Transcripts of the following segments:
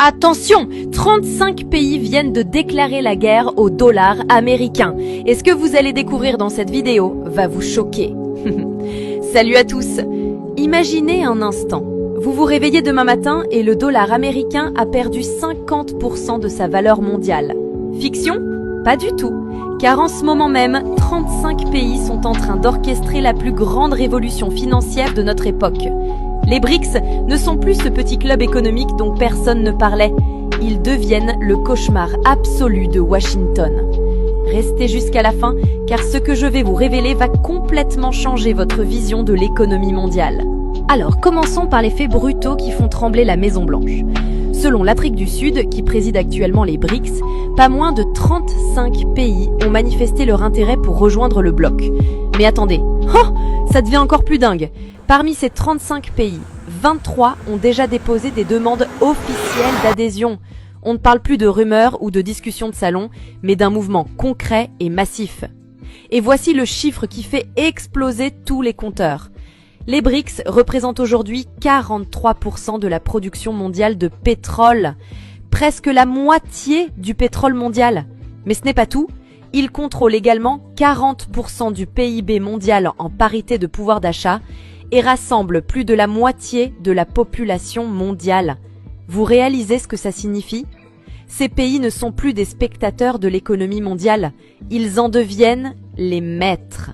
Attention, 35 pays viennent de déclarer la guerre au dollar américain. Et ce que vous allez découvrir dans cette vidéo va vous choquer. Salut à tous. Imaginez un instant. Vous vous réveillez demain matin et le dollar américain a perdu 50% de sa valeur mondiale. Fiction? Pas du tout. Car en ce moment même, 35 pays sont en train d'orchestrer la plus grande révolution financière de notre époque. Les BRICS ne sont plus ce petit club économique dont personne ne parlait. Ils deviennent le cauchemar absolu de Washington. Restez jusqu'à la fin, car ce que je vais vous révéler va complètement changer votre vision de l'économie mondiale. Alors, commençons par les faits brutaux qui font trembler la Maison-Blanche. Selon l'Afrique du Sud, qui préside actuellement les BRICS, pas moins de 35 pays ont manifesté leur intérêt pour rejoindre le bloc. Mais attendez, ça devient encore plus dingue. Parmi ces 35 pays, 23 ont déjà déposé des demandes officielles d'adhésion. On ne parle plus de rumeurs ou de discussions de salon, mais d'un mouvement concret et massif. Et voici le chiffre qui fait exploser tous les compteurs. Les BRICS représentent aujourd'hui 43% de la production mondiale de pétrole, presque la moitié du pétrole mondial. Mais ce n'est pas tout, ils contrôlent également 40% du PIB mondial en parité de pouvoir d'achat et rassemblent plus de la moitié de la population mondiale. Vous réalisez ce que ça signifie ? Ces pays ne sont plus des spectateurs de l'économie mondiale, ils en deviennent les maîtres.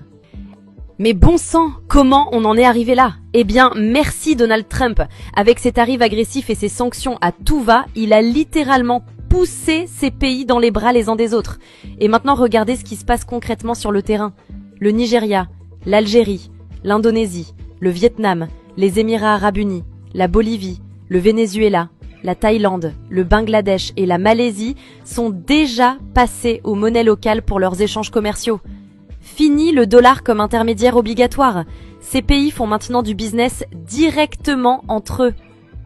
Mais bon sang, comment on en est arrivé là? Eh bien, merci Donald Trump. Avec ses tarifs agressifs et ses sanctions à tout va, il a littéralement poussé ces pays dans les bras les uns des autres. Et maintenant, regardez ce qui se passe concrètement sur le terrain. Le Nigeria, l'Algérie, l'Indonésie, le Vietnam, les Émirats arabes unis, la Bolivie, le Venezuela, la Thaïlande, le Bangladesh et la Malaisie sont déjà passés aux monnaies locales pour leurs échanges commerciaux. Fini le dollar comme intermédiaire obligatoire. Ces pays font maintenant du business directement entre eux.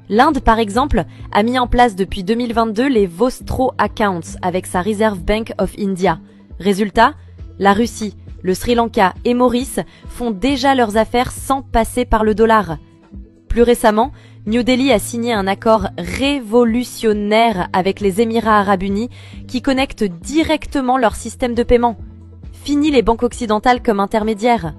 L'Inde, par exemple, a mis en place depuis 2022 les Vostro Accounts avec sa Reserve Bank of India. Résultat, la Russie, le Sri Lanka et Maurice font déjà leurs affaires sans passer par le dollar. Plus récemment, New Delhi a signé un accord révolutionnaire avec les Émirats arabes unis qui connecte directement leur système de paiement. Fini les banques occidentales comme intermédiaires.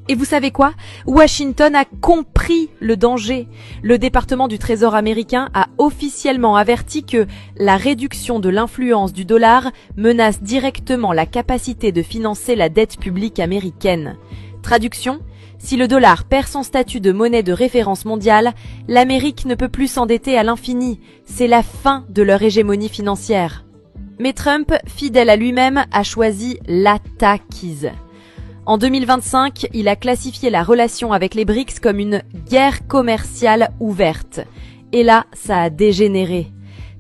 Et vous savez quoi? Washington a compris le danger. Le département du Trésor américain a officiellement averti que la réduction de l'influence du dollar menace directement la capacité de financer la dette publique américaine. Traduction: si le dollar perd son statut de monnaie de référence mondiale, l'Amérique ne peut plus s'endetter à l'infini. C'est la fin de leur hégémonie financière. Mais Trump, fidèle à lui-même, a choisi l'attaquise. En 2025, il a classifié la relation avec les BRICS comme une guerre commerciale ouverte. Et là, ça a dégénéré.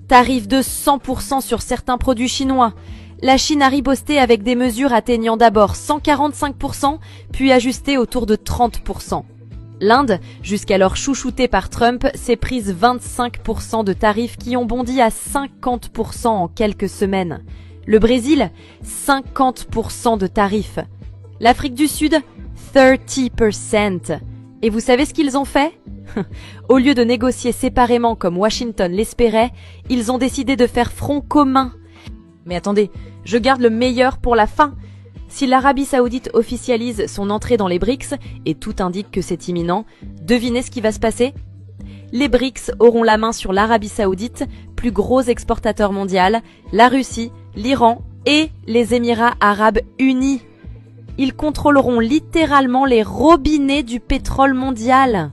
Tarif de 100% sur certains produits chinois. La Chine a riposté avec des mesures atteignant d'abord 145%, puis ajustées autour de 30%. L'Inde, jusqu'alors chouchoutée par Trump, s'est prise 25% de tarifs qui ont bondi à 50% en quelques semaines. Le Brésil, 50% de tarifs. L'Afrique du Sud, 30%. Et vous savez ce qu'ils ont fait? Au lieu de négocier séparément comme Washington l'espérait, ils ont décidé de faire front commun. Mais attendez, je garde le meilleur pour la fin. Si l'Arabie Saoudite officialise son entrée dans les BRICS, et tout indique que c'est imminent, devinez ce qui va se passer? Les BRICS auront la main sur l'Arabie Saoudite, plus gros exportateur mondial, la Russie, l'Iran et les Émirats arabes unis. Ils contrôleront littéralement les robinets du pétrole mondial.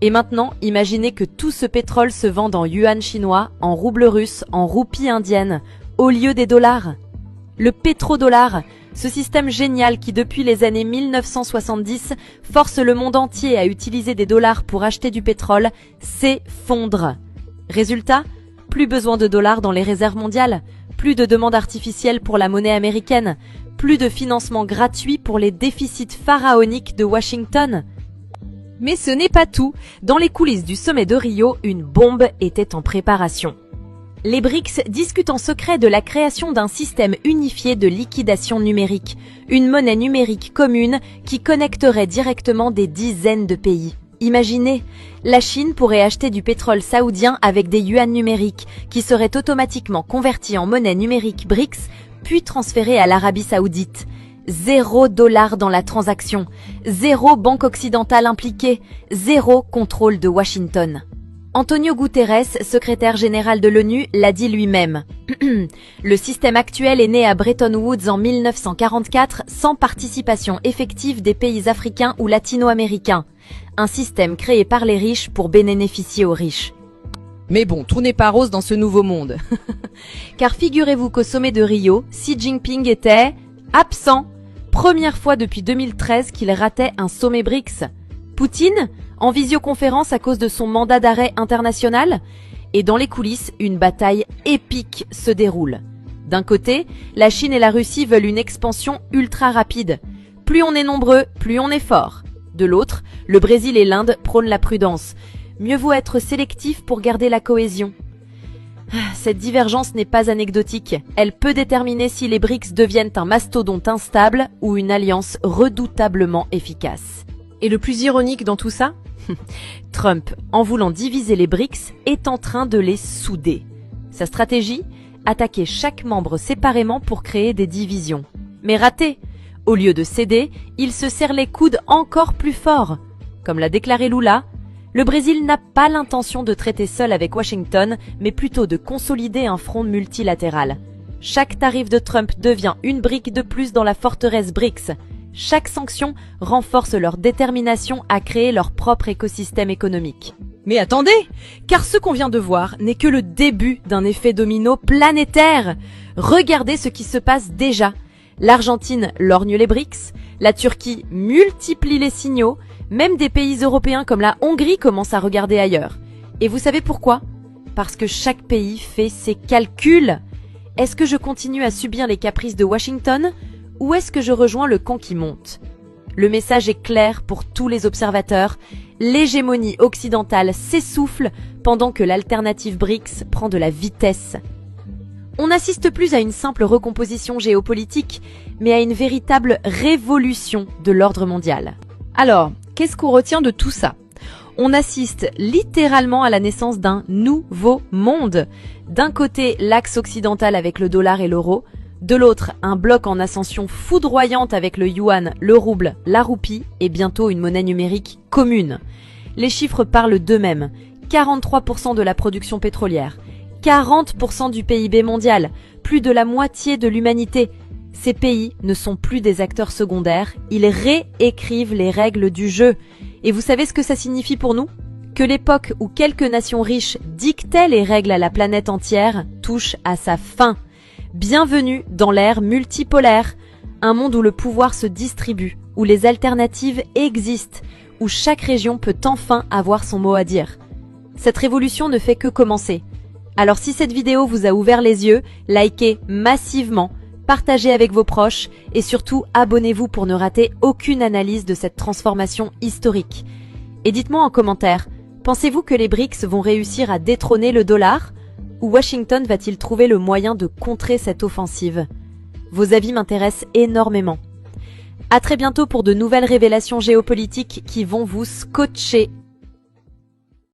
Et maintenant, imaginez que tout ce pétrole se vend en yuan chinois, en rouble russe, en roupie indienne, au lieu des dollars. Le pétrodollar, ce système génial qui depuis les années 1970 force le monde entier à utiliser des dollars pour acheter du pétrole, s'effondre. Résultat, plus besoin de dollars dans les réserves mondiales, plus de demande artificielle pour la monnaie américaine, plus de financement gratuit pour les déficits pharaoniques de Washington. Mais ce n'est pas tout. Dans les coulisses du sommet de Rio, une bombe était en préparation. Les BRICS discutent en secret de la création d'un système unifié de liquidation numérique, une monnaie numérique commune qui connecterait directement des dizaines de pays. Imaginez, la Chine pourrait acheter du pétrole saoudien avec des yuans numériques qui seraient automatiquement convertis en monnaie numérique BRICS puis transférés à l'Arabie Saoudite. $0 dans la transaction, 0 banque occidentale impliquée, 0 contrôle de Washington. Antonio Guterres, secrétaire général de l'ONU, l'a dit lui-même. Le système actuel est né à Bretton Woods en 1944 sans participation effective des pays africains ou latino-américains. Un système créé par les riches pour bénéficier aux riches. Mais bon, tout n'est pas rose dans ce nouveau monde. Car figurez-vous qu'au sommet de Rio, Xi Jinping était absent. Première fois depuis 2013 qu'il ratait un sommet BRICS. Poutine, en visioconférence à cause de son mandat d'arrêt international. Et dans les coulisses, une bataille épique se déroule. D'un côté, la Chine et la Russie veulent une expansion ultra rapide. Plus on est nombreux, plus on est fort. De l'autre, le Brésil et l'Inde prônent la prudence. Mieux vaut être sélectif pour garder la cohésion. Cette divergence n'est pas anecdotique. Elle peut déterminer si les BRICS deviennent un mastodonte instable ou une alliance redoutablement efficace. Et le plus ironique dans tout ça? Trump, en voulant diviser les BRICS, est en train de les souder. Sa stratégie? Attaquer chaque membre séparément pour créer des divisions. Mais raté! Au lieu de céder, il se serre les coudes encore plus fort. Comme l'a déclaré Lula, le Brésil n'a pas l'intention de traiter seul avec Washington, mais plutôt de consolider un front multilatéral. Chaque tarif de Trump devient une brique de plus dans la forteresse BRICS. Chaque sanction renforce leur détermination à créer leur propre écosystème économique. Mais attendez, car ce qu'on vient de voir n'est que le début d'un effet domino planétaire. Regardez ce qui se passe déjà. L'Argentine lorgne les BRICS, la Turquie multiplie les signaux, même des pays européens comme la Hongrie commencent à regarder ailleurs. Et vous savez pourquoi? Parce que chaque pays fait ses calculs. Est-ce que je continue à subir les caprices de Washington ou est-ce que je rejoins le camp qui monte? Le message est clair pour tous les observateurs. L'hégémonie occidentale s'essouffle pendant que l'alternative BRICS prend de la vitesse. On n'assiste plus à une simple recomposition géopolitique, mais à une véritable révolution de l'ordre mondial. Alors, qu'est-ce qu'on retient de tout ça? On assiste littéralement à la naissance d'un nouveau monde. D'un côté, l'axe occidental avec le dollar et l'euro. De l'autre, un bloc en ascension foudroyante avec le yuan, le rouble, la roupie et bientôt une monnaie numérique commune. Les chiffres parlent d'eux-mêmes. 43% de la production pétrolière, 40% du PIB mondial, plus de la moitié de l'humanité. Ces pays ne sont plus des acteurs secondaires, ils réécrivent les règles du jeu. Et vous savez ce que ça signifie pour nous? Que l'époque où quelques nations riches dictaient les règles à la planète entière touche à sa fin. Bienvenue dans l'ère multipolaire, un monde où le pouvoir se distribue, où les alternatives existent, où chaque région peut enfin avoir son mot à dire. Cette révolution ne fait que commencer. Alors si cette vidéo vous a ouvert les yeux, likez massivement, partagez avec vos proches et surtout abonnez-vous pour ne rater aucune analyse de cette transformation historique. Et dites-moi en commentaire, pensez-vous que les BRICS vont réussir à détrôner le dollar? Ou Washington va-t-il trouver le moyen de contrer cette offensive? Vos avis m'intéressent énormément. À très bientôt pour de nouvelles révélations géopolitiques qui vont vous scotcher